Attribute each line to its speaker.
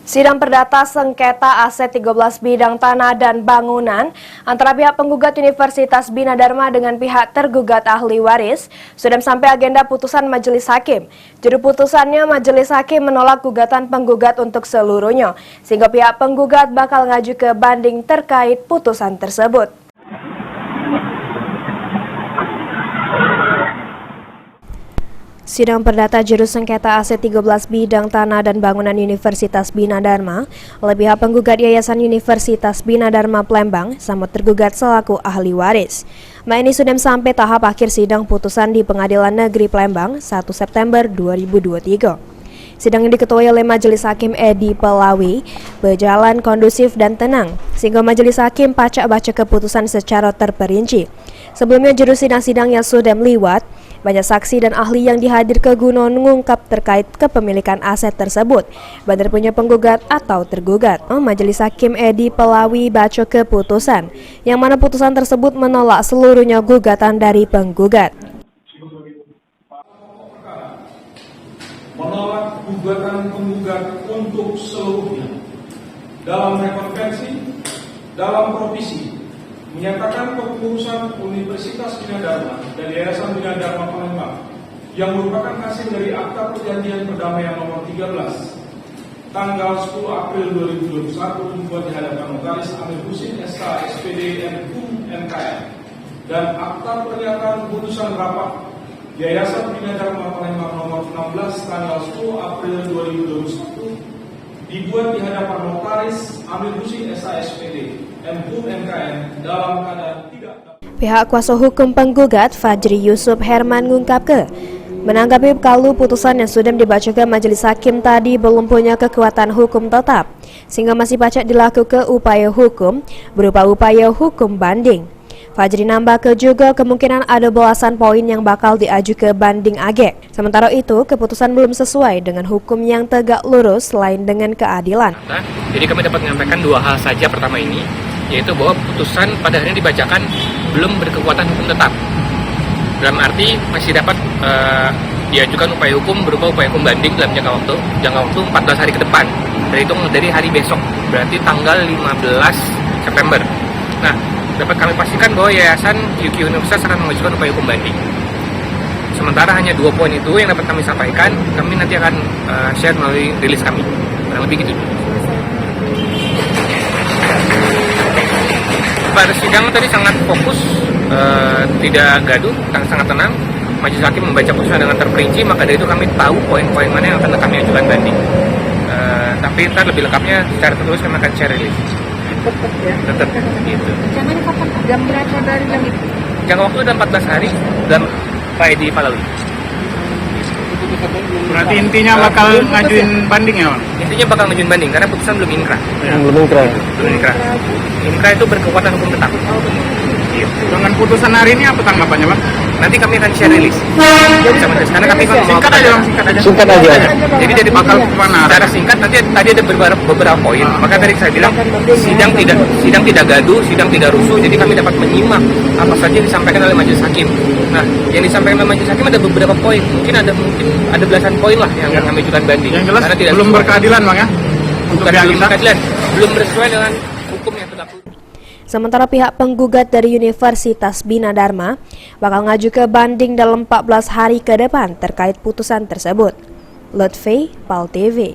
Speaker 1: Sidang perdata sengketa aset 13 bidang tanah dan bangunan antara pihak penggugat Universitas Bina Dharma dengan pihak tergugat ahli waris sudah sampai agenda putusan majelis hakim. Juru putusannya, majelis hakim menolak gugatan penggugat untuk seluruhnya, sehingga pihak penggugat bakal ngaju ke banding terkait putusan tersebut. Sidang perdata juru sengketa aset 13 bidang tanah dan bangunan Universitas Bina Dharma oleh pihak penggugat Yayasan Universitas Bina Dharma Palembang sama tergugat selaku ahli waris. Ini sudah sampai tahap akhir sidang putusan di Pengadilan Negeri Palembang 1 September 2023. Sidang yang diketuai oleh Majelis Hakim Edi Pelawi berjalan kondusif dan tenang, sehingga Majelis Hakim baca keputusan secara terperinci. Sebelumnya juru sidang yang sudah meliwat, banyak saksi dan ahli yang dihadir ke guna mengungkap terkait kepemilikan aset tersebut, baik punya penggugat atau tergugat. Majelis Hakim Edi Pelawi baca keputusan, yang mana putusan tersebut menolak seluruhnya gugatan dari penggugat.
Speaker 2: Menolak gugatan penggugat untuk seluruhnya dalam rekonvensi, dalam provisi, menyatakan keputusan Universitas Bina Dharma dan Yayasan Bina Dharma Palembang yang merupakan hasil dari Akta Perjanjian Perdamaian nomor 13 tanggal 10 April 2021 dibuat di hadapan Notaris Amir Husin SK SPD MHUM NKM dan Akta Pernyataan Keputusan Rapat Yayasan Bina Dharma Palembang nomor 16 tanggal 10 April 2021 dibuat di hadapan Notaris Amir Husin SK SPD MHUM NKM dalam keadaan tidak.
Speaker 1: Pihak kuasa hukum penggugat Fajri Yusuf Herman mengungkapkan, menanggapi kalau putusan yang sudah dibacakan majelis hakim tadi belum punya kekuatan hukum tetap, sehingga masih banyak dilakukan upaya hukum berupa upaya hukum banding. Fajri nambah ke juga kemungkinan ada belasan poin yang bakal diaju ke banding AG. Sementara itu, keputusan belum sesuai dengan hukum yang tegak lurus selain dengan keadilan.
Speaker 3: Jadi kami dapat menyampaikan dua hal saja pertama ini, yaitu bahwa putusan pada hari ini dibacakan belum berkekuatan hukum tetap. Dalam arti masih dapat diajukan upaya hukum berupa upaya hukum banding dalam jangka waktu 14 hari ke depan. Terhitung dari hari besok, berarti tanggal 15 September. Nah, dapat kami pastikan bahwa Yayasan UQ Universitas akan mengajukan upaya hukum banding. Sementara hanya 2 poin itu yang dapat kami sampaikan, kami nanti akan share melalui rilis kami. Kurang lebih gitu. Pada sidang tadi sangat fokus, tidak gaduh, sangat tenang. Majelis Hakim membaca putusan dengan terperinci, maka dari itu kami tahu poin-poin mana yang akan kami ajukan banding. Tapi ntar lebih lengkapnya secara tertulis kami akan share rilis. Tetap gitu.
Speaker 4: Jangan kapan jam berapa dari jam itu?
Speaker 3: Jangka waktu ada 14 hari dan Pak Edi Pelawi.
Speaker 5: Berarti intinya bakal ngajuin banding ya, Bang?
Speaker 3: Intinya bakal ngajuin banding karena putusan belum inkrah.
Speaker 5: Belum inkrah.
Speaker 3: Belum inkrah. Inkrah itu berkekuatan hukum tetap.
Speaker 5: Dengan putusan hari ini apa tanggapannya, Bang?
Speaker 3: Nanti kami akan share rilis. Karena kami kan
Speaker 5: Singkat aja.
Speaker 3: Jadi dari bakal
Speaker 5: kemana?
Speaker 3: Secara singkat nanti tadi ada beberapa poin. Maka tadi saya bilang sidang tidak gaduh, sidang tidak rusuh. Jadi kami dapat menyimak apa saja yang disampaikan oleh majelis hakim. Nah, yang disampaikan oleh majelis hakim ada beberapa poin. Mungkin ada belasan poin lah yang kami ajukan banding.
Speaker 5: Yang jelas
Speaker 3: karena tidak
Speaker 5: belum berkeadilan, Bang ya?
Speaker 3: Bukan belum berkeadilan, belum bersesuai dengan hukum yang tegak.
Speaker 1: Sementara pihak penggugat dari Universitas Bina Dharma bakal ngaju ke banding dalam 14 hari ke depan terkait putusan tersebut. Lutfi, PAL TV.